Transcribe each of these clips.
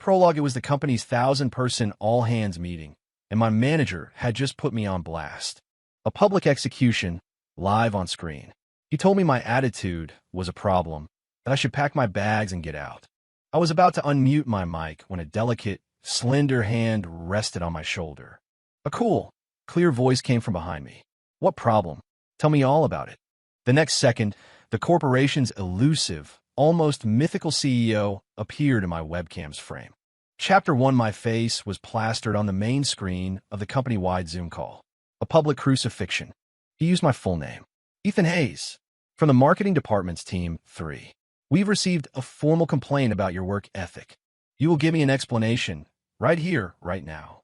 Prologue: it was the company's 1,000-person all-hands meeting, and my manager had just put me on blast. A public execution, live on screen. He told me my attitude was a problem, that I should pack my bags and get out. I was about to unmute my mic when a delicate, slender hand rested on my shoulder. A cool, clear voice came from behind me. "What problem? Tell me all about it." The next second, the corporation's elusive, almost mythical CEO appeared in my webcam's frame. Chapter 1: my face was plastered on the main screen of the company-wide Zoom call. A public crucifixion. He used my full name. Ethan Hayes. From the marketing department's team 3. "We've received a formal complaint about your work ethic. You will give me an explanation, right here, right now."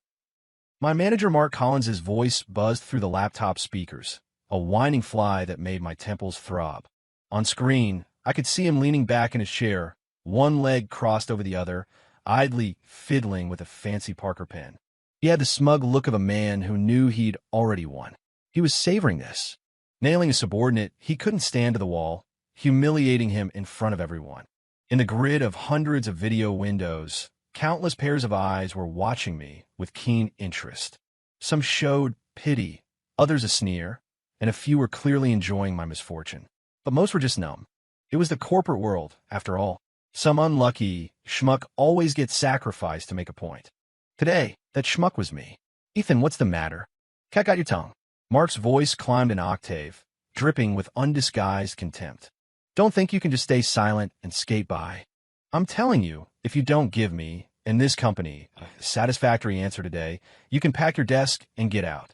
My manager Mark Collins's voice buzzed through the laptop speakers, a whining fly that made my temples throb. On screen, I could see him leaning back in his chair, one leg crossed over the other, idly fiddling with a fancy Parker pen. He had the smug look of a man who knew he'd already won. He was savoring this. Nailing a subordinate he couldn't stand to the wall, humiliating him in front of everyone. In the grid of hundreds of video windows, countless pairs of eyes were watching me with keen interest. Some showed pity, others a sneer, and a few were clearly enjoying my misfortune. But most were just numb. It was the corporate world, after all. Some unlucky schmuck always gets sacrificed to make a point. Today, that schmuck was me. "Ethan, what's the matter? Cat got your tongue." Mark's voice climbed an octave, dripping with undisguised contempt. "Don't think you can just stay silent and skate by. I'm telling you, if you don't give me, and this company, a satisfactory answer today, you can pack your desk and get out."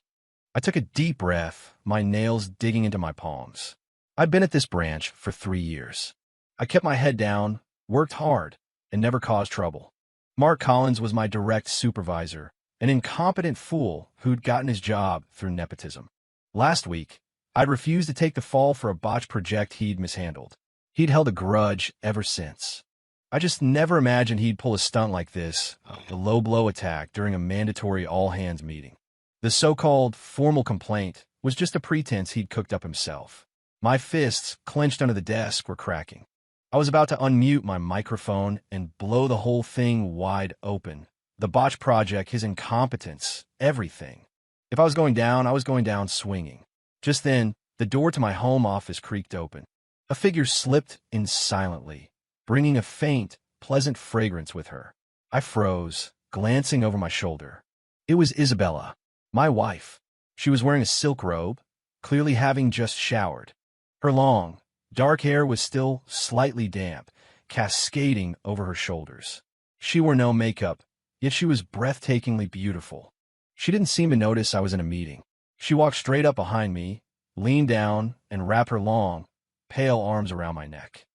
I took a deep breath, my nails digging into my palms. I'd been at this branch for 3 years. I kept my head down, worked hard, and never caused trouble. Mark Collins was my direct supervisor, an incompetent fool who'd gotten his job through nepotism. Last week, I'd refused to take the fall for a botched project he'd mishandled. He'd held a grudge ever since. I just never imagined he'd pull a stunt like this, a low-blow attack during a mandatory all-hands meeting. The so-called formal complaint was just a pretense he'd cooked up himself. My fists, clenched under the desk, were cracking. I was about to unmute my microphone and blow the whole thing wide open. The botched project, his incompetence, everything. If I was going down, I was going down swinging. Just then, the door to my home office creaked open. A figure slipped in silently, bringing a faint, pleasant fragrance with her. I froze, glancing over my shoulder. It was Isabella, my wife. She was wearing a silk robe, clearly having just showered. Her long, dark hair was still slightly damp, cascading over her shoulders. She wore no makeup, yet she was breathtakingly beautiful. She didn't seem to notice I was in a meeting. She walked straight up behind me, leaned down, and wrapped her long, pale arms around my neck.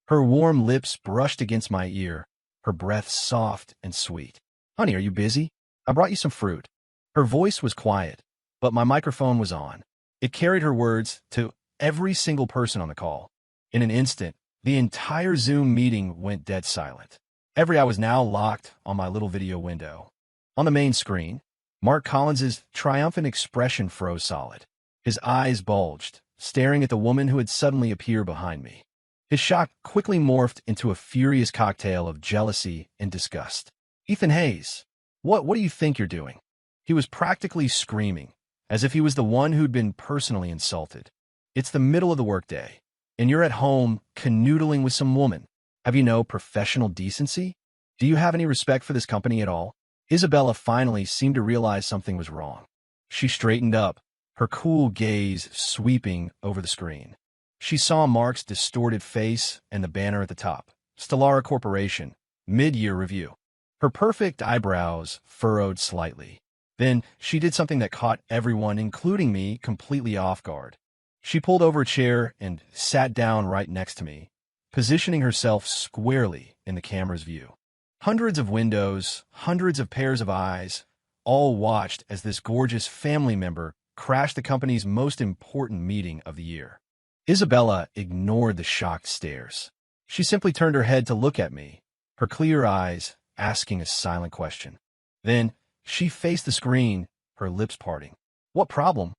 Her warm lips brushed against my ear, her breath soft and sweet. "Honey, are you busy? I brought you some fruit." Her voice was quiet, but my microphone was on. It carried her words to every single person on the call. In an instant, the entire Zoom meeting went dead silent. Every eye was now locked on my little video window. On the main screen, Mark Collins's triumphant expression froze solid. His eyes bulged, staring at the woman who had suddenly appeared behind me. His shock quickly morphed into a furious cocktail of jealousy and disgust. "Ethan Hayes, what do you think you're doing?" He was practically screaming, as if he was the one who'd been personally insulted. "It's the middle of the workday, and you're at home canoodling with some woman. Have you no professional decency? Do you have any respect for this company at all?" Isabella finally seemed to realize something was wrong. She straightened up, her cool gaze sweeping over the screen. She saw Mark's distorted face and the banner at the top, Stellara Corporation, mid-year review. Her perfect eyebrows furrowed slightly. Then she did something that caught everyone, including me, completely off guard. She pulled over a chair and sat down right next to me, positioning herself squarely in the camera's view. Hundreds of windows, hundreds of pairs of eyes, all watched as this gorgeous family member crashed the company's most important meeting of the year. Isabella ignored the shocked stares. She simply turned her head to look at me, her clear eyes asking a silent question. Then she faced the screen, her lips parting. "What problem?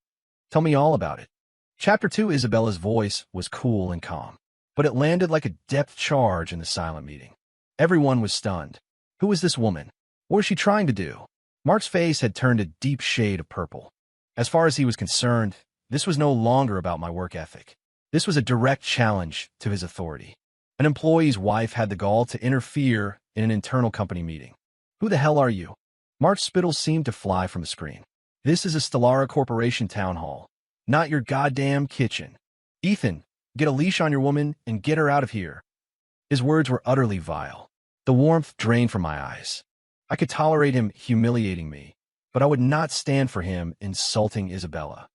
Tell me all about it." Chapter 2. Isabella's voice was cool and calm, but it landed like a depth charge in the silent meeting. Everyone was stunned. Who was this woman? What was she trying to do? Mark's face had turned a deep shade of purple. As far as he was concerned, this was no longer about my work ethic. This was a direct challenge to his authority. An employee's wife had the gall to interfere in an internal company meeting. Who the hell are you? Mark's spittle seemed to fly from the screen. This is a Stellara Corporation town hall, not your goddamn kitchen. Ethan, get a leash on your woman and get her out of here. His words were utterly vile. The warmth drained from my eyes. I could tolerate him humiliating me, but I would not stand for him insulting Isabella.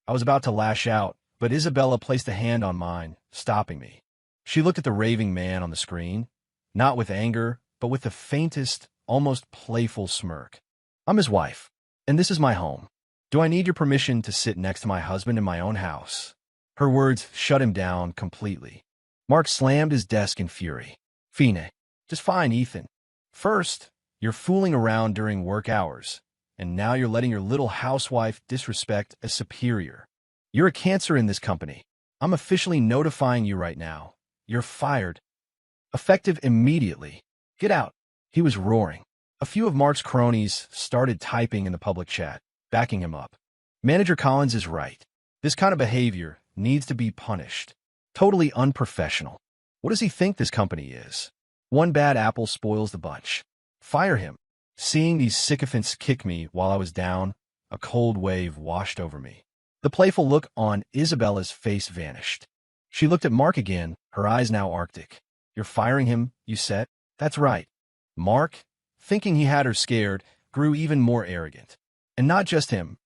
I was about to lash out, but Isabella placed a hand on mine, stopping me. She looked at the raving man on the screen, not with anger, but with the faintest, almost playful smirk. I'm his wife, and this is my home. Do I need your permission to sit next to my husband in my own house? Her words shut him down completely. Mark slammed his desk in fury. Fine. Just fine, Ethan. First, you're fooling around during work hours, and now you're letting your little housewife disrespect a superior. You're a cancer in this company. I'm officially notifying you right now. You're fired. Effective immediately. Get out. He was roaring. A few of Mark's cronies started typing in the public chat, backing him up. Manager Collins is right. This kind of behavior needs to be punished. Totally unprofessional. What does he think this company is? One bad apple spoils the bunch. Fire him. Seeing these sycophants kick me while I was down, a cold wave washed over me. The playful look on Isabella's face vanished. She looked at Mark again, her eyes now arctic. You're firing him, you said? That's right. Mark, thinking he had her scared, grew even more arrogant. And not just him.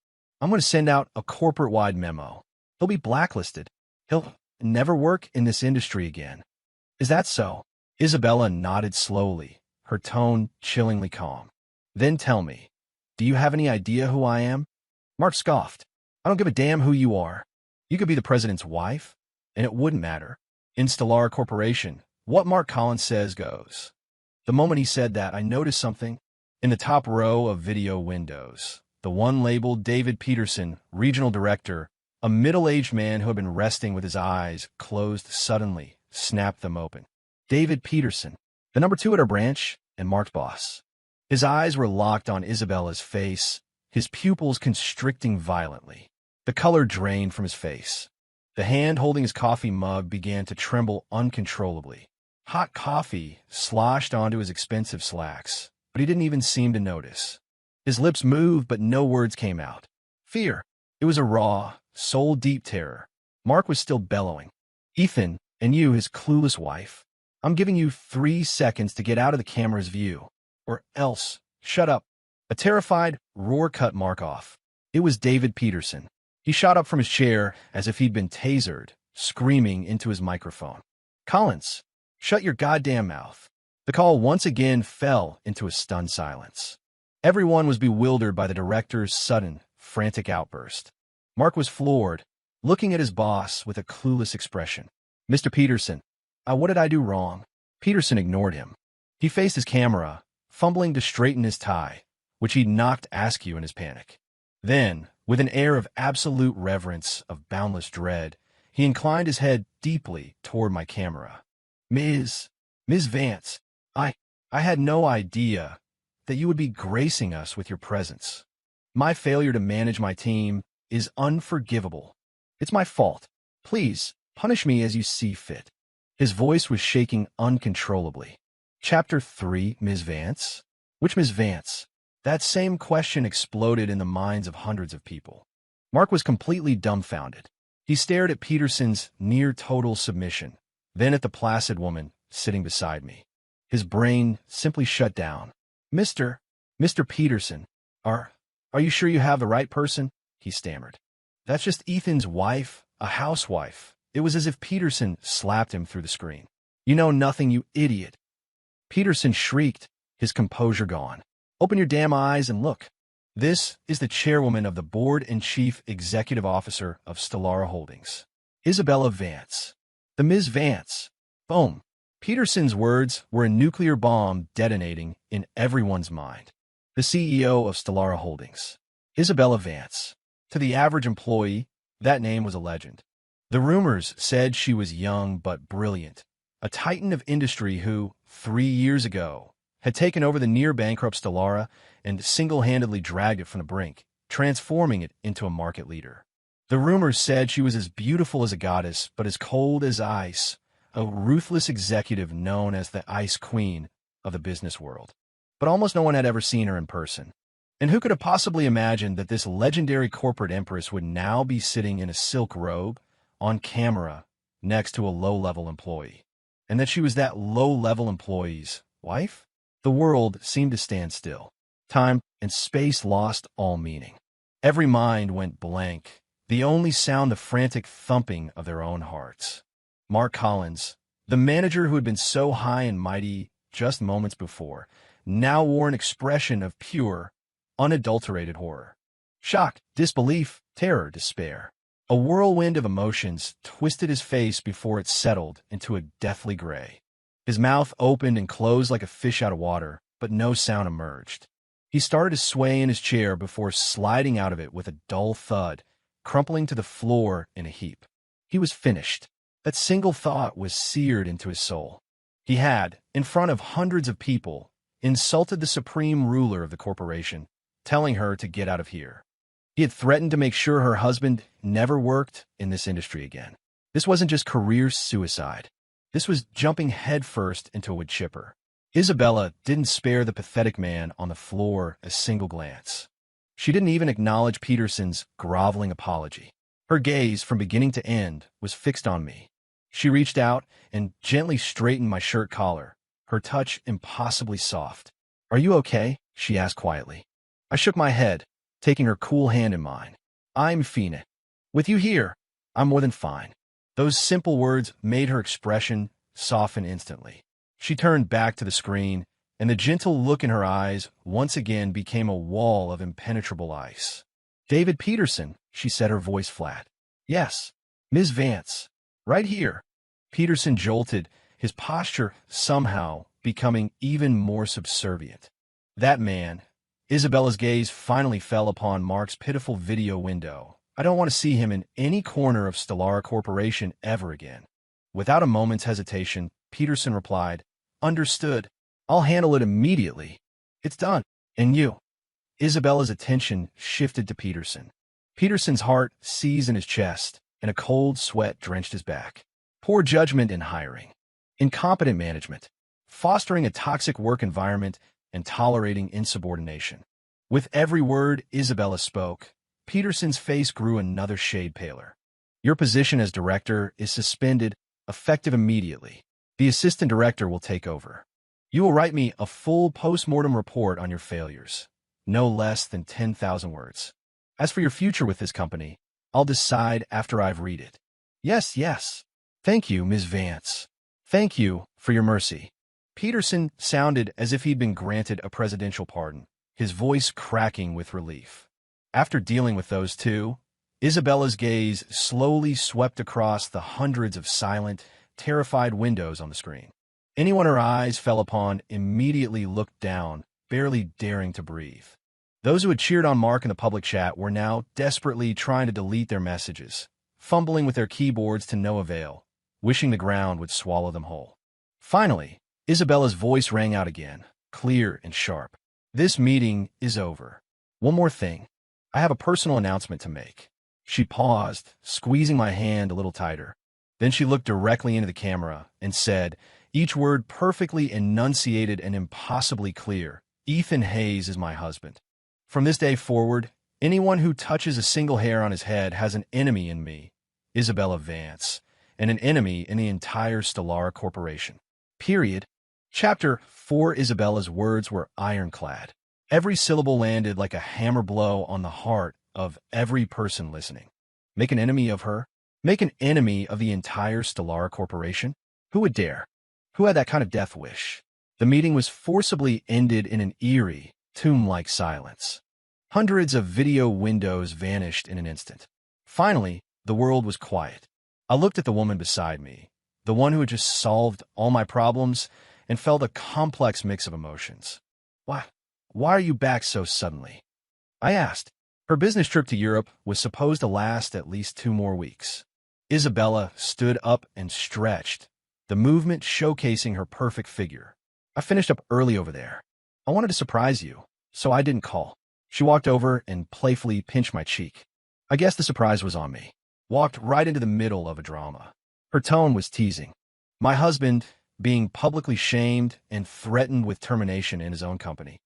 I'm going to send out a corporate-wide memo. He'll be blacklisted. He'll never work in this industry again. Is that so? Isabella nodded slowly, her tone chillingly calm. Then tell me, do you have any idea who I am? Mark scoffed. I don't give a damn who you are. You could be the president's wife, and it wouldn't matter. In Stellara Corporation, what Mark Collins says goes. The moment he said that, I noticed something. In the top row of video windows, the one labeled David Peterson, Regional Director, a middle-aged man who had been resting with his eyes closed suddenly, snapped them open. David Peterson, the number 2 at our branch, and Mark's boss. His eyes were locked on Isabella's face, his pupils constricting violently. The color drained from his face. The hand holding his coffee mug began to tremble uncontrollably. Hot coffee sloshed onto his expensive slacks, but he didn't even seem to notice. His lips moved, but no words came out. Fear. It was a raw, soul-deep terror. Mark was still bellowing. Ethan, and you, his clueless wife, I'm giving you 3 seconds to get out of the camera's view. Or else, shut up. A terrified roar cut Mark off. It was David Peterson. He shot up from his chair as if he'd been tasered, screaming into his microphone. Collins, shut your goddamn mouth. The call once again fell into a stunned silence. Everyone was bewildered by the director's sudden, frantic outburst. Mark was floored, looking at his boss with a clueless expression. Mr. Peterson, what did I do wrong? Peterson ignored him. He faced his camera, fumbling to straighten his tie, which he'd knocked askew in his panic. Then, with an air of absolute reverence, of boundless dread, he inclined his head deeply toward my camera. Ms. Vance, I had no idea that you would be gracing us with your presence. My failure to manage my team is unforgivable. It's my fault. Please, punish me as you see fit. His voice was shaking uncontrollably. Chapter 3, Ms. Vance? Which Ms. Vance? That same question exploded in the minds of hundreds of people. Mark was completely dumbfounded. He stared at Peterson's near-total submission, then at the placid woman sitting beside me. His brain simply shut down. Mr. Peterson, are you sure you have the right person? He stammered. That's just Ethan's wife, a housewife. It was as if Peterson slapped him through the screen. You know nothing, you idiot. Peterson shrieked, his composure gone. Open your damn eyes and look. This is the chairwoman of the board and chief executive officer of Stellara Holdings, Isabella Vance. The Ms. Vance. Boom. Peterson's words were a nuclear bomb detonating in everyone's mind. The CEO of Stellara Holdings, Isabella Vance. To the average employee, that name was a legend. The rumors said she was young but brilliant, a titan of industry who, 3 years ago, had taken over the near-bankrupt Stellara and single-handedly dragged it from the brink, transforming it into a market leader. The rumors said she was as beautiful as a goddess, but as cold as ice, a ruthless executive known as the Ice Queen of the business world. But almost no one had ever seen her in person. And who could have possibly imagined that this legendary corporate empress would now be sitting in a silk robe, on camera, next to a low-level employee? And that she was that low-level employee's wife? The world seemed to stand still. Time and space lost all meaning. Every mind went blank, the only sound the frantic thumping of their own hearts. Mark Collins, the manager who had been so high and mighty just moments before, now wore an expression of pure, unadulterated horror. Shock, disbelief, terror, despair. A whirlwind of emotions twisted his face before it settled into a deathly gray. His mouth opened and closed like a fish out of water, but no sound emerged. He started to sway in his chair before sliding out of it with a dull thud, crumpling to the floor in a heap. He was finished. That single thought was seared into his soul. He had, in front of hundreds of people, insulted the supreme ruler of the corporation, telling her to get out of here. He had threatened to make sure her husband never worked in this industry again. This wasn't just career suicide. This was jumping headfirst into a wood chipper. Isabella didn't spare the pathetic man on the floor a single glance. She didn't even acknowledge Peterson's groveling apology. Her gaze, from beginning to end, was fixed on me. She reached out and gently straightened my shirt collar, her touch impossibly soft. "Are you okay?" she asked quietly. I shook my head, taking her cool hand in mine. "I'm fine. With you here, I'm more than fine." Those simple words made her expression soften instantly. She turned back to the screen, and the gentle look in her eyes once again became a wall of impenetrable ice. "David Peterson," she said, her voice flat. "Yes, Ms. Vance. Right here." Peterson jolted, his posture somehow becoming even more subservient. That man. Isabella's gaze finally fell upon Mark's pitiful video window. "I don't want to see him in any corner of Stellara Corporation ever again." Without a moment's hesitation, Peterson replied, "Understood. I'll handle it immediately. It's done. And you?" Isabella's attention shifted to Peterson. Peterson's heart seized in his chest, and a cold sweat drenched his back. Poor judgment in hiring. Incompetent management. Fostering a toxic work environment and tolerating insubordination. With every word Isabella spoke, Peterson's face grew another shade paler. "Your position as director is suspended, effective immediately. The assistant director will take over. You will write me a full post-mortem report on your failures, no less than 10,000 words. As for your future with this company, I'll decide after I've read it." "Yes, yes. Thank you, Ms. Vance. Thank you for your mercy." Peterson sounded as if he'd been granted a presidential pardon, his voice cracking with relief. After dealing with those two, Isabella's gaze slowly swept across the hundreds of silent, terrified windows on the screen. Anyone her eyes fell upon immediately looked down, barely daring to breathe. Those who had cheered on Mark in the public chat were now desperately trying to delete their messages, fumbling with their keyboards to no avail, wishing the ground would swallow them whole. Finally, Isabella's voice rang out again, clear and sharp. "This meeting is over. One more thing. I have a personal announcement to make." She paused, squeezing my hand a little tighter. Then she looked directly into the camera and said, each word perfectly enunciated and impossibly clear, "Ethan Hayes is my husband. From this day forward, anyone who touches a single hair on his head has an enemy in me, Isabella Vance, and an enemy in the entire Stellara Corporation. Period." Chapter 4. Isabella's words were ironclad. Every syllable landed like a hammer blow on the heart of every person listening. Make an enemy of her? Make an enemy of the entire Stellara Corporation? Who would dare? Who had that kind of death wish? The meeting was forcibly ended in an eerie, tomb-like silence. Hundreds of video windows vanished in an instant. Finally, the world was quiet. I looked at the woman beside me, the one who had just solved all my problems, and felt a complex mix of emotions. Why are you back so suddenly?" I asked. Her business trip to Europe was supposed to last at least 2 more weeks. Isabella stood up and stretched, the movement showcasing her perfect figure. I finished up early over there. I wanted to surprise you, so I didn't call. She walked over and playfully pinched my cheek. I guess the surprise was on me. Walked right into the middle of a drama. Her tone was teasing. My husband being publicly shamed and threatened with termination in his own company.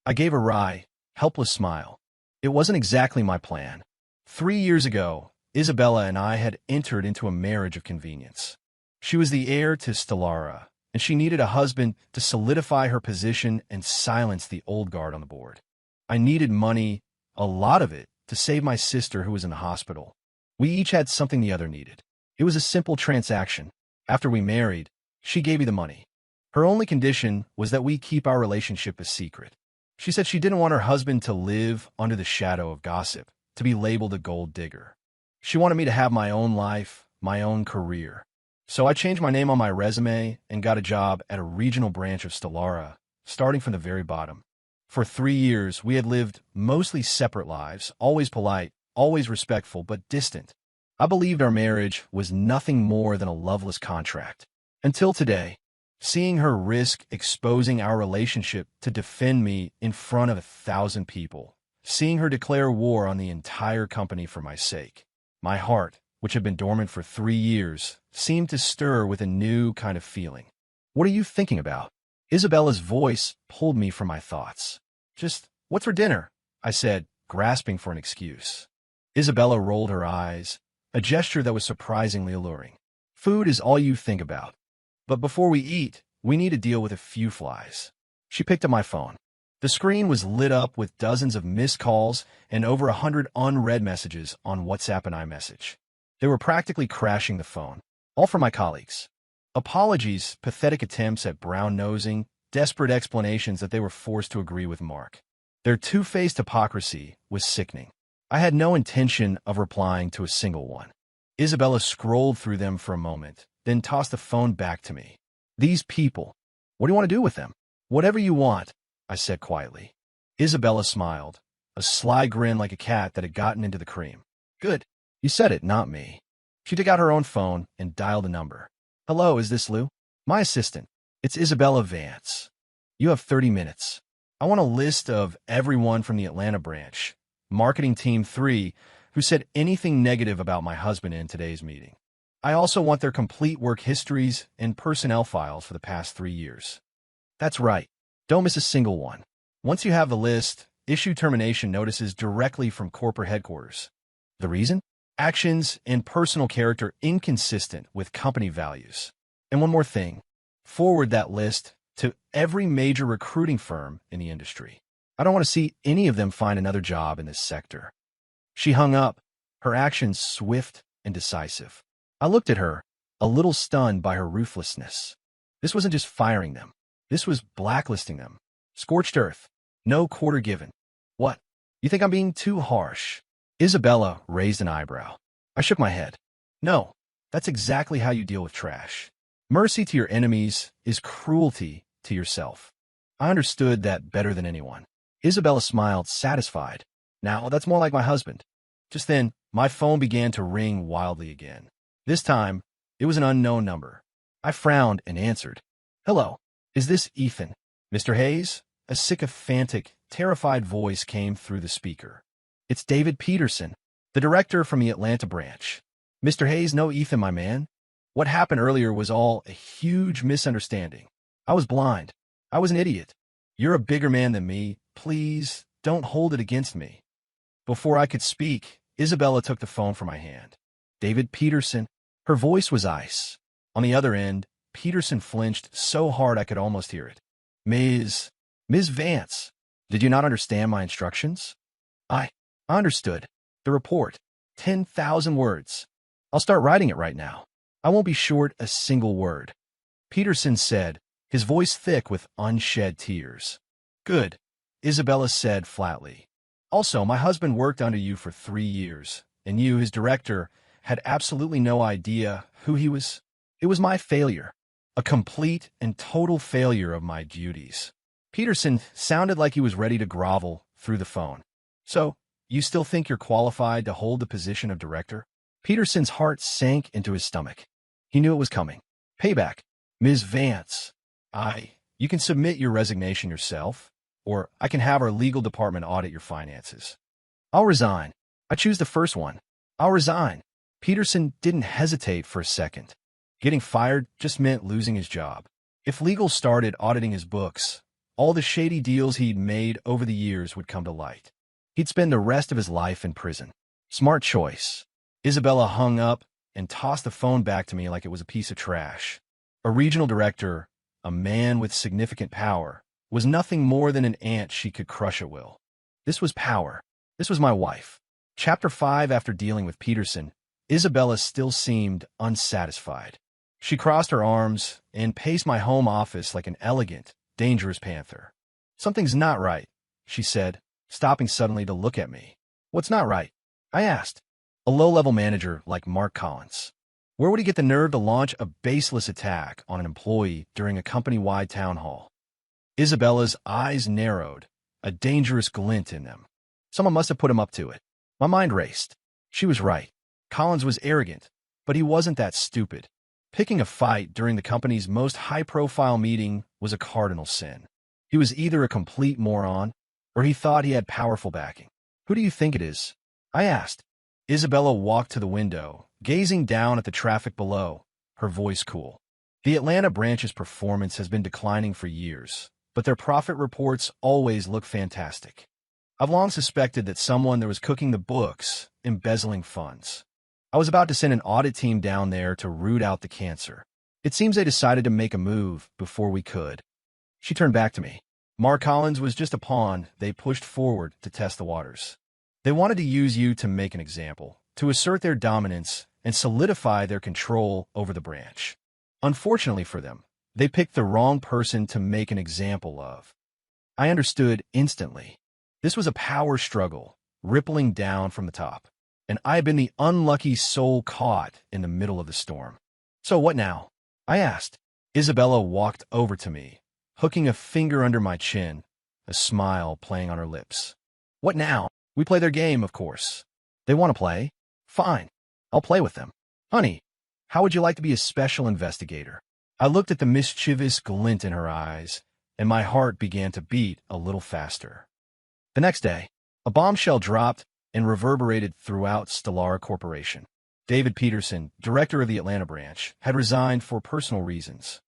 I gave a wry, helpless smile. It wasn't exactly my plan. 3 years ago, Isabella and I had entered into a marriage of convenience. She was the heir to Stellara, and she needed a husband to solidify her position and silence the old guard on the board. I needed money, a lot of it, to save my sister who was in the hospital. We each had something the other needed. It was a simple transaction. After we married, she gave me the money. Her only condition was that we keep our relationship a secret. She said she didn't want her husband to live under the shadow of gossip, to be labeled a gold digger. She wanted me to have my own life, my own career. So I changed my name on my resume and got a job at a regional branch of Stellara, starting from the very bottom. For 3 years, we had lived mostly separate lives, always polite, always respectful, but distant. I believed our marriage was nothing more than a loveless contract. Until today, seeing her risk exposing our relationship to defend me in front of 1,000 people, seeing her declare war on the entire company for my sake. My heart, which had been dormant for 3 years, seemed to stir with a new kind of feeling. What are you thinking about? Isabella's voice pulled me from my thoughts. Just, what's for dinner? I said, grasping for an excuse. Isabella rolled her eyes, a gesture that was surprisingly alluring. Food is all you think about. But before we eat, we need to deal with a few flies. She picked up my phone. The screen was lit up with dozens of missed calls and over 100 unread messages on WhatsApp and iMessage. They were practically crashing the phone, all from my colleagues. Apologies, pathetic attempts at brown-nosing, desperate explanations that they were forced to agree with Mark. Their two-faced hypocrisy was sickening. I had no intention of replying to a single one. Isabella scrolled through them for a moment, then tossed the phone back to me. These people, what do you want to do with them? Whatever you want, I said quietly. Isabella smiled, a sly grin like a cat that had gotten into the cream. Good. You said it, not me. She took out her own phone and dialed a number. Hello, is this Lou? My assistant. It's Isabella Vance. You have 30 minutes. I want a list of everyone from the Atlanta branch, Marketing Team 3, who said anything negative about my husband in today's meeting. I also want their complete work histories and personnel files for the past 3 years. That's right. Don't miss a single one. Once you have the list, issue termination notices directly from corporate headquarters. The reason? Actions and personal character inconsistent with company values. And one more thing. Forward that list to every major recruiting firm in the industry. I don't want to see any of them find another job in this sector. She hung up, her actions swift and decisive. I looked at her, a little stunned by her ruthlessness. This wasn't just firing them. This was blacklisting them. Scorched earth. No quarter given. What? You think I'm being too harsh? Isabella raised an eyebrow. I shook my head. No, that's exactly how you deal with trash. Mercy to your enemies is cruelty to yourself. I understood that better than anyone. Isabella smiled, satisfied. Now, that's more like my husband. Just then, my phone began to ring wildly again. This time, it was an unknown number. I frowned and answered. Hello, is this Ethan? Mr. Hayes? A sycophantic, terrified voice came through the speaker. It's David Peterson, the director from the Atlanta branch. Mr. Hayes, no Ethan, my man. What happened earlier was all a huge misunderstanding. I was blind. I was an idiot. You're a bigger man than me. Please, don't hold it against me. Before I could speak, Isabella took the phone from my hand. David Peterson. Her voice was ice. On the other end, Peterson flinched so hard I could almost hear it. Ms. Vance, did you not understand my instructions? I understood. The report. 10,000 words. I'll start writing it right now. I won't be short a single word. Peterson said, his voice thick with unshed tears. Good, Isabella said flatly. Also, my husband worked under you for 3 years, and you, his director, had absolutely no idea who he was. It was my failure, a complete and total failure of my duties. Peterson sounded like he was ready to grovel through the phone. So, you still think you're qualified to hold the position of director? Peterson's heart sank into his stomach. He knew it was coming. Payback. Ms. Vance. You You can submit your resignation yourself, or I can have our legal department audit your finances. I'll resign. I choose the first one. I'll resign. Peterson didn't hesitate for a second. Getting fired just meant losing his job. If legal started auditing his books, all the shady deals he'd made over the years would come to light. He'd spend the rest of his life in prison. Smart choice. Isabella hung up and tossed the phone back to me like it was a piece of trash. A regional director, a man with significant power, was nothing more than an ant she could crush at will. This was power. This was my wife. Chapter 5. After dealing with Peterson, Isabella still seemed unsatisfied. She crossed her arms and paced my home office like an elegant, dangerous panther. "Something's not right," she said, stopping suddenly to look at me. "What's not right?" I asked. "A low-level manager like Mark Collins. Where would he get the nerve to launch a baseless attack on an employee during a company-wide town hall?" Isabella's eyes narrowed, a dangerous glint in them. Someone must have put him up to it. My mind raced. She was right. Collins was arrogant, but he wasn't that stupid. Picking a fight during the company's most high-profile meeting was a cardinal sin. He was either a complete moron, or he thought he had powerful backing. "Who do you think it is?" I asked. Isabella walked to the window, gazing down at the traffic below, her voice cool. "The Atlanta branch's performance has been declining for years, but their profit reports always look fantastic. I've long suspected that someone there was cooking the books, embezzling funds. I was about to send an audit team down there to root out the cancer. It seems they decided to make a move before we could." She turned back to me. "Mark Collins was just a pawn they pushed forward to test the waters. They wanted to use you to make an example, to assert their dominance and solidify their control over the branch. Unfortunately for them, they picked the wrong person to make an example of." I understood instantly. This was a power struggle, rippling down from the top, and I had been the unlucky soul caught in the middle of the storm. "So what now?" I asked. Isabella walked over to me, hooking a finger under my chin, a smile playing on her lips. "What now? We play their game, of course. They want to play? Fine. I'll play with them. Honey, how would you like to be a special investigator?" I looked at the mischievous glint in her eyes, and my heart began to beat a little faster. The next day, a bombshell dropped and reverberated throughout Stellara Corporation. David Peterson, director of the Atlanta branch, had resigned for personal reasons.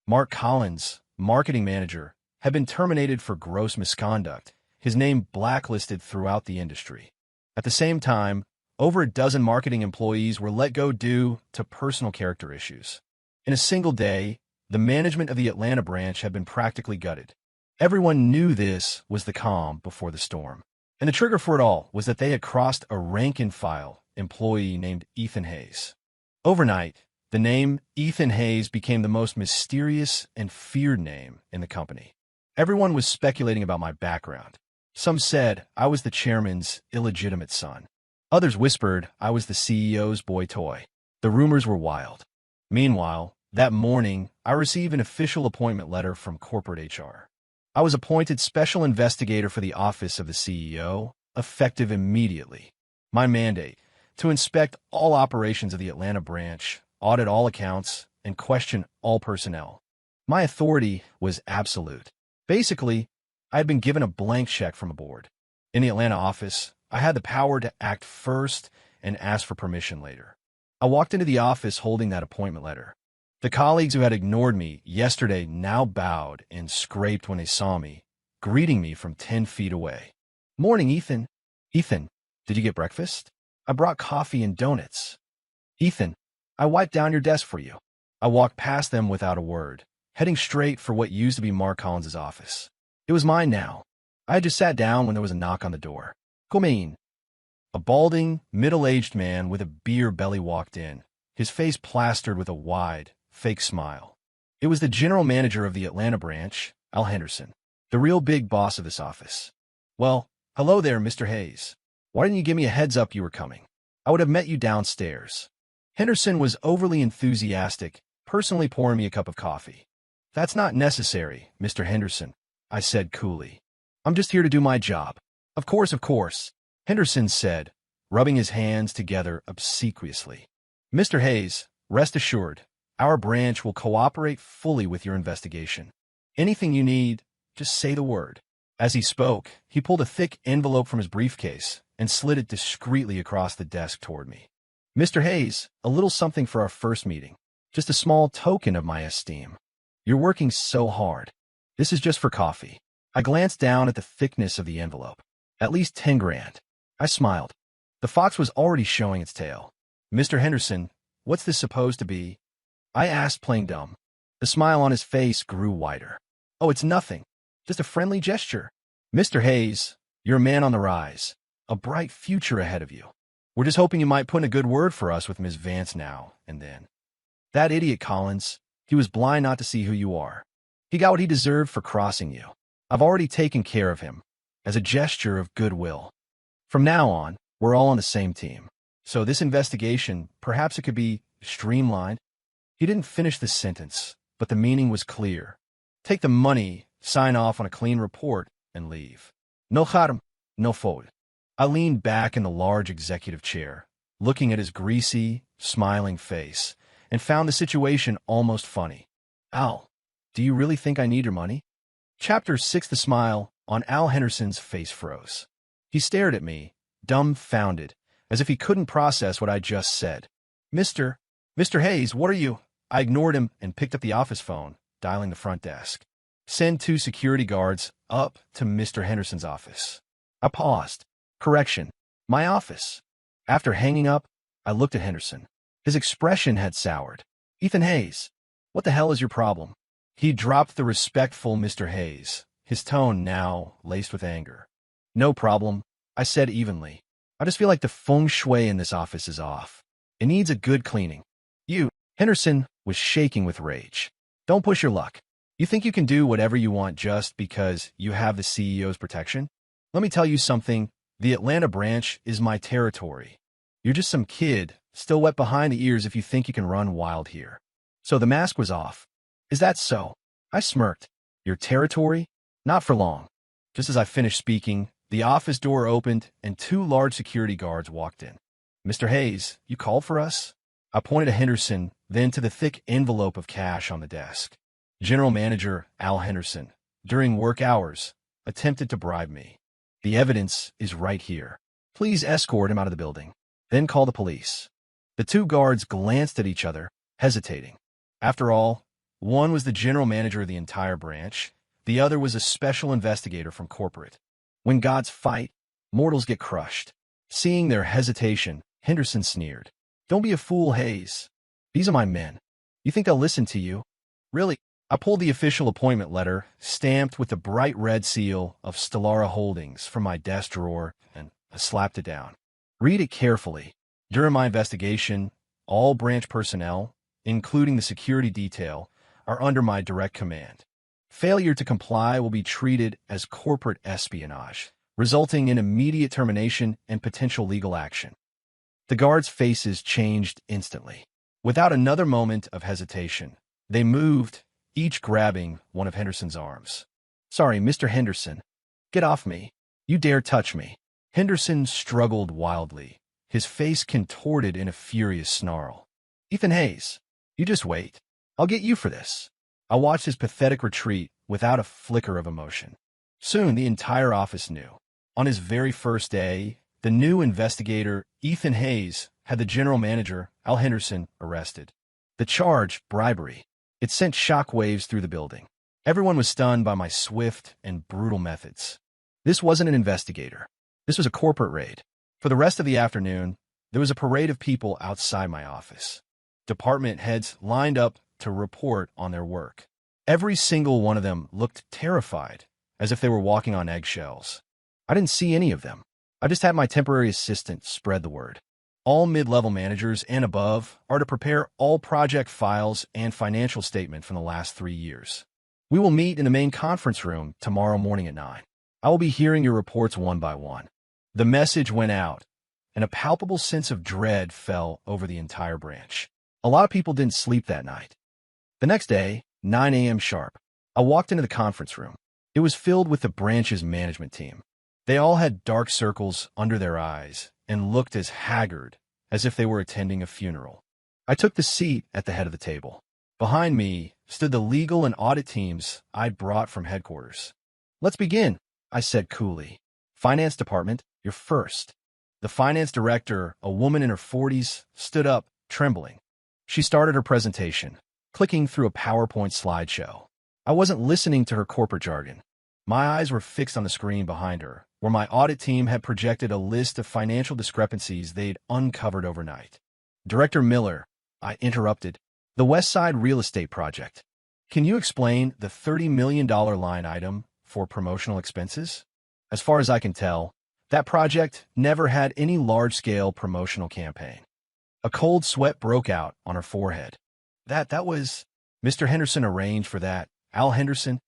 Mark Collins, marketing manager, had been terminated for gross misconduct, his name blacklisted throughout the industry. At the same time, over a dozen marketing employees were let go due to personal character issues. In a single day, the management of the Atlanta branch had been practically gutted. Everyone knew this was the calm before the storm. And the trigger for it all was that they had crossed a rank-and-file employee named Ethan Hayes. Overnight, the name Ethan Hayes became the most mysterious and feared name in the company. Everyone was speculating about my background. Some said I was the chairman's illegitimate son. Others whispered I was the CEO's boy toy. The rumors were wild. Meanwhile, that morning, I received an official appointment letter from corporate HR. I was appointed special investigator for the office of the CEO, effective immediately. My mandate: to inspect all operations of the Atlanta branch, audit all accounts, and question all personnel. My authority was absolute. Basically, I had been given a blank check from a board. In the Atlanta office, I had the power to act first and ask for permission later. I walked into the office holding that appointment letter. The colleagues who had ignored me yesterday now bowed and scraped when they saw me, greeting me from 10 feet away. "Morning, Ethan." "Ethan, did you get breakfast?" "I brought coffee and donuts." "Ethan, I wiped down your desk for you." I walked past them without a word, heading straight for what used to be Mark Collins' office. It was mine now. I had just sat down when there was a knock on the door. "Come in." A balding, middle-aged man with a beer belly walked in, his face plastered with a wide, fake smile. It was the general manager of the Atlanta branch, Al Henderson, the real big boss of this office. "Well, hello there, Mr. Hayes. Why didn't you give me a heads up you were coming? I would have met you downstairs." Henderson was overly enthusiastic, personally pouring me a cup of coffee. "That's not necessary, Mr. Henderson," I said coolly. "I'm just here to do my job." Of course," Henderson said, rubbing his hands together obsequiously. "Mr. Hayes, rest assured, our branch will cooperate fully with your investigation." Anything you need, just say the word. As he spoke, he pulled a thick envelope from his briefcase and slid it discreetly across the desk toward me. Mr. Hayes, a little something for our first meeting. Just a small token of my esteem. You're working so hard. This is just for coffee. I glanced down at the thickness of the envelope. At least 10 grand. I smiled. The fox was already showing its tail. Mr. Henderson, what's this supposed to be? I asked, playing dumb. The smile on his face grew wider. Oh, it's nothing. Just a friendly gesture. Mr. Hayes, you're a man on the rise. A bright future ahead of you. We're just hoping you might put in a good word for us with Ms. Vance now and then. That idiot Collins, he was blind not to see who you are. He got what he deserved for crossing you. I've already taken care of him, as a gesture of goodwill. From now on, we're all on the same team. So this investigation, perhaps it could be streamlined. He didn't finish the sentence, but the meaning was clear. Take the money, sign off on a clean report, and leave. No harm, no foul. I leaned back in the large executive chair, looking at his greasy, smiling face, and found the situation almost funny. Al, do you really think I need your money? Chapter 6. The smile on Al Henderson's face froze. He stared at me, dumbfounded, as if he couldn't process what I just said. Mr. Hayes, what are you? I ignored him and picked up the office phone, dialing the front desk. Send 2 security guards up to Mr. Henderson's office. I paused. Correction, my office. After hanging up, I looked at Henderson. His expression had soured. Ethan Hayes, what the hell is your problem? He dropped the respectful Mr. Hayes, his tone now laced with anger. No problem, I said evenly. I just feel like the feng shui in this office is off. It needs a good cleaning. Henderson was shaking with rage. Don't push your luck. You think you can do whatever you want just because you have the CEO's protection? Let me tell you something. The Atlanta branch is my territory. You're just some kid, still wet behind the ears if you think you can run wild here. So the mask was off. Is that so? I smirked. Your territory? Not for long. Just as I finished speaking, the office door opened and 2 large security guards walked in. Mr. Hayes, you called for us? I pointed to Henderson, then to the thick envelope of cash on the desk. General Manager Al Henderson, during work hours, attempted to bribe me. The evidence is right here. Please escort him out of the building. Then call the police. The 2 guards glanced at each other, hesitating. After all, one was the general manager of the entire branch. The other was a special investigator from corporate. When gods fight, mortals get crushed. Seeing their hesitation, Henderson sneered. Don't be a fool, Hayes. These are my men. You think they'll listen to you? Really? I pulled the official appointment letter, stamped with the bright red seal of Stellara Holdings, from my desk drawer, and I slapped it down. Read it carefully. During my investigation, all branch personnel, including the security detail, are under my direct command. Failure to comply will be treated as corporate espionage, resulting in immediate termination and potential legal action. The guards' faces changed instantly. Without another moment of hesitation, they moved, each grabbing one of Henderson's arms. Sorry, Mr. Henderson. Get off me. You dare touch me. Henderson struggled wildly, his face contorted in a furious snarl. Ethan Hayes, you just wait. I'll get you for this. I watched his pathetic retreat without a flicker of emotion. Soon the entire office knew. On his very first day, the new investigator, Ethan Hayes, had the general manager, Al Henderson, arrested. The charge, bribery. It sent shockwaves through the building. Everyone was stunned by my swift and brutal methods. This wasn't an investigator. This was a corporate raid. For the rest of the afternoon, there was a parade of people outside my office. Department heads lined up to report on their work. Every single one of them looked terrified, as if they were walking on eggshells. I didn't see any of them. I just had my temporary assistant spread the word. All mid-level managers and above are to prepare all project files and financial statement from the last 3 years. We will meet in the main conference room tomorrow morning at 9. I will be hearing your reports one by one. The message went out, and a palpable sense of dread fell over the entire branch. A lot of people didn't sleep that night. The next day, 9 a.m. sharp, I walked into the conference room. It was filled with the branch's management team. They all had dark circles under their eyes and looked as haggard as if they were attending a funeral. I took the seat at the head of the table. Behind me stood the legal and audit teams I'd brought from headquarters. "Let's begin," I said coolly. "Finance department, you're first." The finance director, a woman in her 40s, stood up, trembling. She started her presentation, clicking through a PowerPoint slideshow. I wasn't listening to her corporate jargon. My eyes were fixed on the screen behind her, where my audit team had projected a list of financial discrepancies they'd uncovered overnight. "Director Miller," I interrupted, "the West Side real estate project. Can you explain the $30 million line item for promotional expenses?" As far as I can tell, that project never had any large-scale promotional campaign. A cold sweat broke out on her forehead. That was... Mr. Henderson arranged for that. Al Henderson?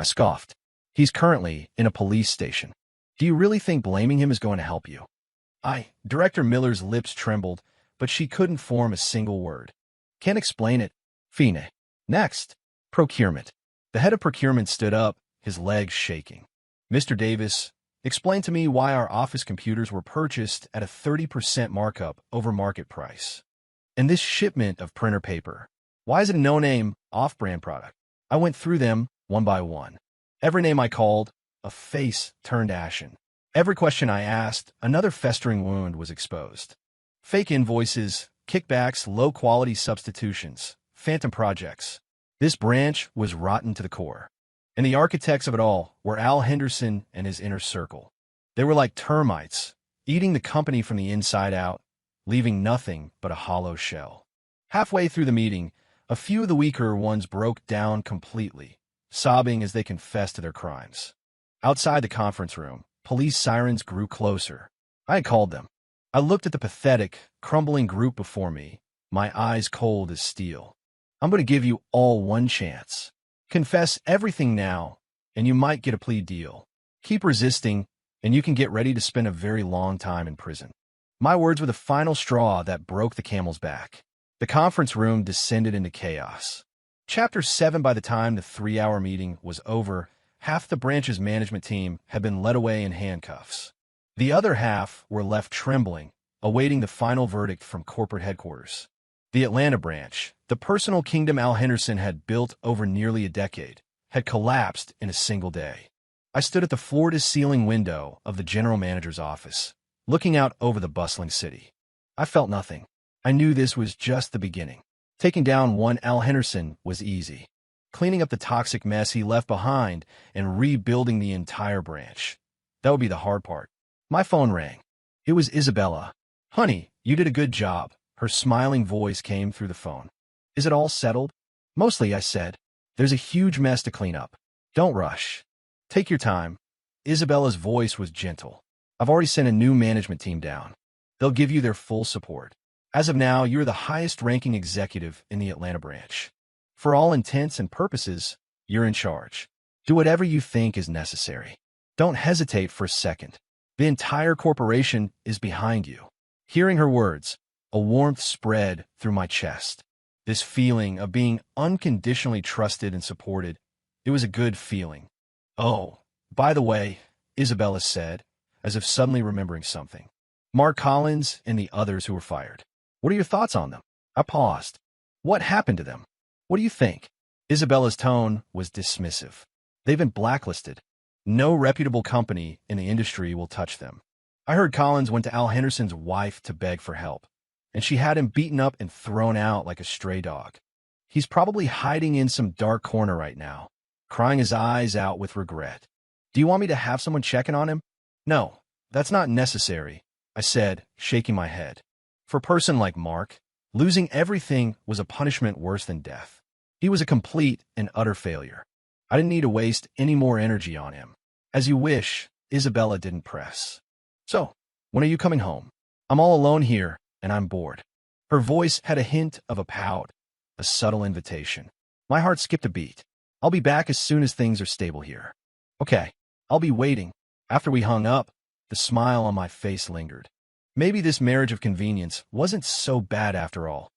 I scoffed. He's currently in a police station. Do you really think blaming him is going to help you? Director Miller's lips trembled, but she couldn't form a single word. Can't explain it. Fine. Next. Procurement. The head of procurement stood up, his legs shaking. "Mr. Davis, explain to me why our office computers were purchased at a 30% markup over market price. And this shipment of printer paper, why is it a no-name, off-brand product?" I went through them one by one. Every name I called, a face turned ashen. Every question I asked, another festering wound was exposed. Fake invoices, kickbacks, low-quality substitutions, phantom projects. This branch was rotten to the core. And the architects of it all were Al Henderson and his inner circle. They were like termites, eating the company from the inside out, leaving nothing but a hollow shell. Halfway through the meeting, a few of the weaker ones broke down completely, sobbing as they confessed to their crimes. Outside the conference room, police sirens grew closer. I had called them. I looked at the pathetic, crumbling group before me, my eyes cold as steel. "I'm going to give you all one chance. Confess everything now, and you might get a plea deal. Keep resisting, and you can get ready to spend a very long time in prison." My words were the final straw that broke the camel's back. The conference room descended into chaos. Chapter 7. By the time the 3-hour meeting was over, half the branch's management team had been led away in handcuffs. The other half were left trembling, awaiting the final verdict from corporate headquarters. The Atlanta branch, the personal kingdom Al Henderson had built over nearly a decade, had collapsed in a single day. I stood at the floor-to-ceiling window of the general manager's office, looking out over the bustling city. I felt nothing. I knew this was just the beginning. Taking down one Al Henderson was easy. Cleaning up the toxic mess he left behind and rebuilding the entire branch, that would be the hard part. My phone rang. It was Isabella. "Honey, you did a good job." Her smiling voice came through the phone. "Is it all settled?" "Mostly," I said. "There's a huge mess to clean up. Don't rush. Take your time." Isabella's voice was gentle. "I've already sent a new management team down. They'll give you their full support. As of now, you're the highest-ranking executive in the Atlanta branch. For all intents and purposes, you're in charge. Do whatever you think is necessary. Don't hesitate for a second. The entire corporation is behind you." Hearing her words, a warmth spread through my chest. This feeling of being unconditionally trusted and supported, it was a good feeling. "Oh, by the way," Isabella said, as if suddenly remembering something. "Mark Collins and the others who were fired. What are your thoughts on them?" I paused. "What happened to them? What do you think?" Isabella's tone was dismissive. "They've been blacklisted. No reputable company in the industry will touch them. I heard Collins went to Al Henderson's wife to beg for help, and she had him beaten up and thrown out like a stray dog. He's probably hiding in some dark corner right now, crying his eyes out with regret. Do you want me to have someone checking on him?" "No, that's not necessary," I said, shaking my head. For a person like Mark, losing everything was a punishment worse than death. He was a complete and utter failure. I didn't need to waste any more energy on him. "As you wish," Isabella didn't press. "So, when are you coming home? I'm all alone here, and I'm bored." Her voice had a hint of a pout, a subtle invitation. My heart skipped a beat. "I'll be back as soon as things are stable here." "Okay, I'll be waiting." After we hung up, the smile on my face lingered. Maybe this marriage of convenience wasn't so bad after all.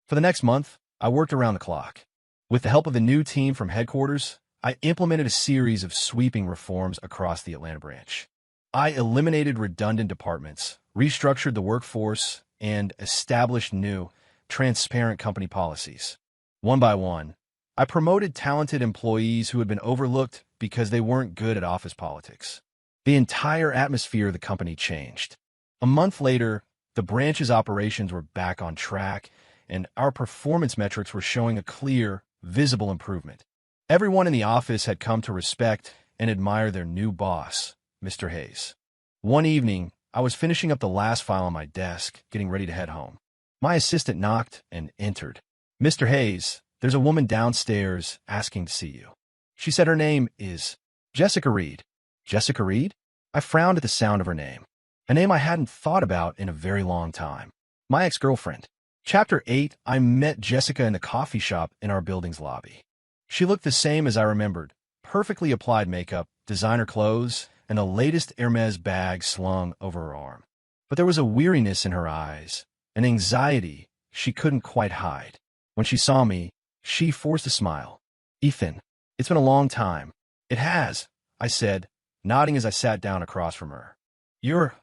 For the next month, I worked around the clock. With the help of the new team from headquarters, I implemented a series of sweeping reforms across the Atlanta branch. I eliminated redundant departments, restructured the workforce, and established new, transparent company policies. One by one, I promoted talented employees who had been overlooked because they weren't good at office politics. The entire atmosphere of the company changed. A month later, the branch's operations were back on track, and our performance metrics were showing a clear, visible improvement. Everyone in the office had come to respect and admire their new boss, Mr. Hayes. One evening, I was finishing up the last file on my desk, getting ready to head home. My assistant knocked and entered. "Mr. Hayes, there's a woman downstairs asking to see you." She said her name is Jessica Reed. Jessica Reed? I frowned at the sound of her name. A name I hadn't thought about in a very long time. My ex-girlfriend. Chapter 8, I met Jessica in the coffee shop in our building's lobby. She looked the same as I remembered. Perfectly applied makeup, designer clothes, and the latest Hermes bag slung over her arm. But there was a weariness in her eyes, an anxiety she couldn't quite hide. When she saw me, she forced a smile. "Ethan, it's been a long time." "It has," I said, nodding as I sat down across from her. You're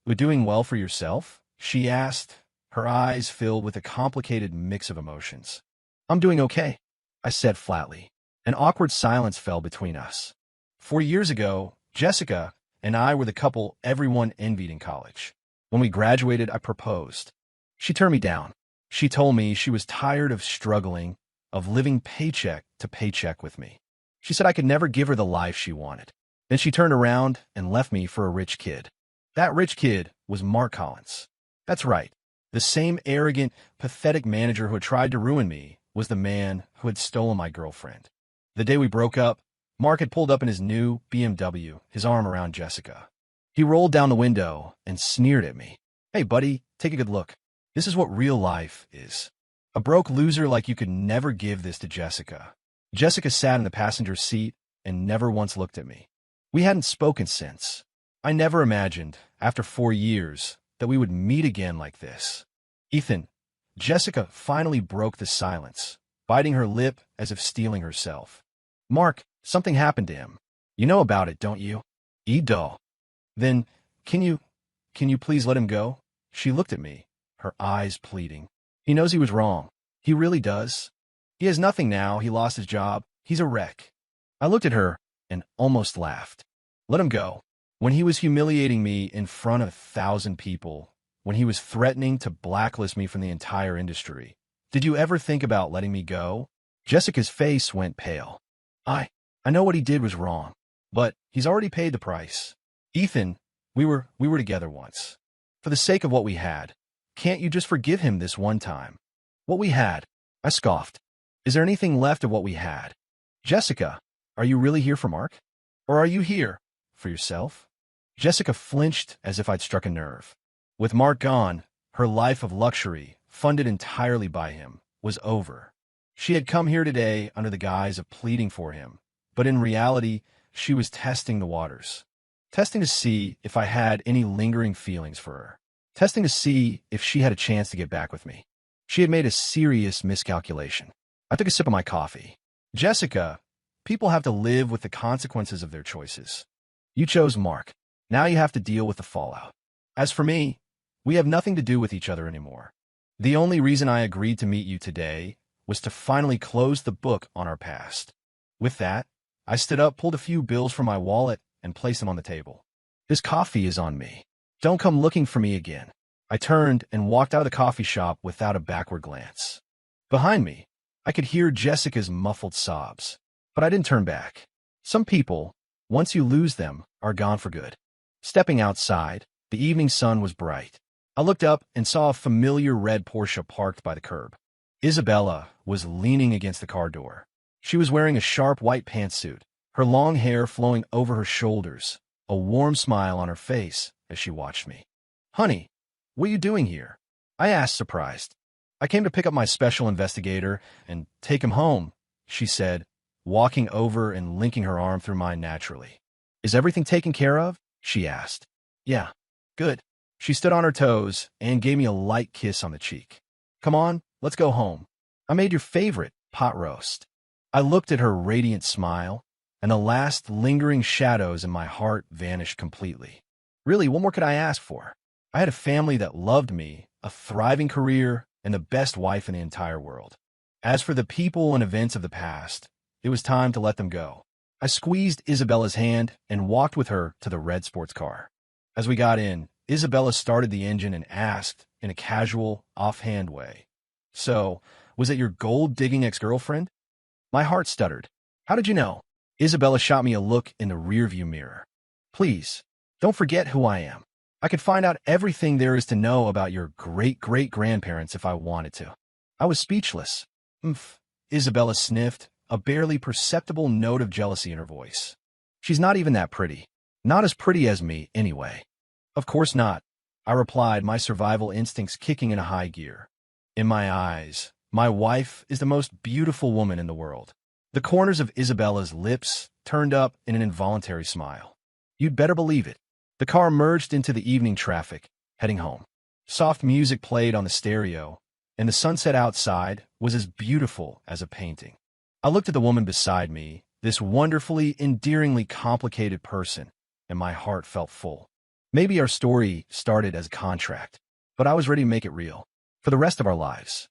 doing well for yourself?" she asked, her eyes filled with a complicated mix of emotions. "I'm doing okay," I said flatly. An awkward silence fell between us. 4 years ago, Jessica and I were the couple everyone envied in college. When we graduated, I proposed. She turned me down. She told me she was tired of struggling, of living paycheck to paycheck with me. She said I could never give her the life she wanted. Then she turned around and left me for a rich kid. That rich kid was Mark Collins. That's right. The same arrogant, pathetic manager who had tried to ruin me was the man who had stolen my girlfriend. The day we broke up, Mark had pulled up in his new BMW, his arm around Jessica. He rolled down the window and sneered at me. "Hey, buddy, take a good look. This is what real life is. A broke loser like you could never give this to Jessica." Jessica sat in the passenger seat and never once looked at me. We hadn't spoken since. I never imagined, after 4 years, that we would meet again like this. "Ethan," Jessica finally broke the silence, biting her lip as if steeling herself. "Mark, something happened to him. You know about it, don't you?" "Edo." "Then, can you please let him go?" She looked at me, her eyes pleading. "He knows he was wrong. He really does. He has nothing now. He lost his job. He's a wreck." I looked at her and almost laughed. Let him go. When he was humiliating me in front of 1,000 people, when he was threatening to blacklist me from the entire industry, did you ever think about letting me go? Jessica's face went pale. I know what he did was wrong, but he's already paid the price. "Ethan, we were together once. For the sake of what we had, can't you just forgive him this one time?" "What we had?" I scoffed. "Is there anything left of what we had? Jessica, are you really here for Mark? Or are you here for yourself?" Jessica flinched as if I'd struck a nerve. With Mark gone, her life of luxury, funded entirely by him, was over. She had come here today under the guise of pleading for him, but in reality, she was testing the waters. Testing to see if I had any lingering feelings for her. Testing to see if she had a chance to get back with me. She had made a serious miscalculation. I took a sip of my coffee. "Jessica, people have to live with the consequences of their choices. You chose Mark. Now you have to deal with the fallout. As for me, we have nothing to do with each other anymore. The only reason I agreed to meet you today was to finally close the book on our past." With that, I stood up, pulled a few bills from my wallet, and placed them on the table. "This coffee is on me. Don't come looking for me again." I turned and walked out of the coffee shop without a backward glance. Behind me, I could hear Jessica's muffled sobs, but I didn't turn back. Some people, once you lose them, are gone for good. Stepping outside, the evening sun was bright. I looked up and saw a familiar red Porsche parked by the curb. Isabella was leaning against the car door. She was wearing a sharp white pantsuit, her long hair flowing over her shoulders, a warm smile on her face as she watched me. "Honey, what are you doing here?" I asked, surprised. "I came to pick up my special investigator and take him home," she said, walking over and linking her arm through mine naturally. "Is everything taken care of?" she asked. "Yeah, good." She stood on her toes and gave me a light kiss on the cheek. "Come on, let's go home. I made your favorite pot roast." I looked at her radiant smile, and the last lingering shadows in my heart vanished completely. Really, what more could I ask for? I had a family that loved me, a thriving career, and the best wife in the entire world. As for the people and events of the past, it was time to let them go. I squeezed Isabella's hand and walked with her to the red sports car. As we got in, Isabella started the engine and asked, in a casual, offhand way, "So, was it your gold-digging ex-girlfriend?" My heart stuttered. "How did you know?" Isabella shot me a look in the rearview mirror. "Please, don't forget who I am. I could find out everything there is to know about your great-great-grandparents if I wanted to." I was speechless. "Umph," Isabella sniffed, a barely perceptible note of jealousy in her voice. "She's not even that pretty. Not as pretty as me, anyway." "Of course not," I replied, my survival instincts kicking into high gear. "In my eyes, my wife is the most beautiful woman in the world." The corners of Isabella's lips turned up in an involuntary smile. You'd better believe it. The car merged into the evening traffic, heading home. Soft music played on the stereo, and the sunset outside was as beautiful as a painting. I looked at the woman beside me, this wonderfully, endearingly complicated person, and my heart felt full. Maybe our story started as a contract, but I was ready to make it real. For the rest of our lives.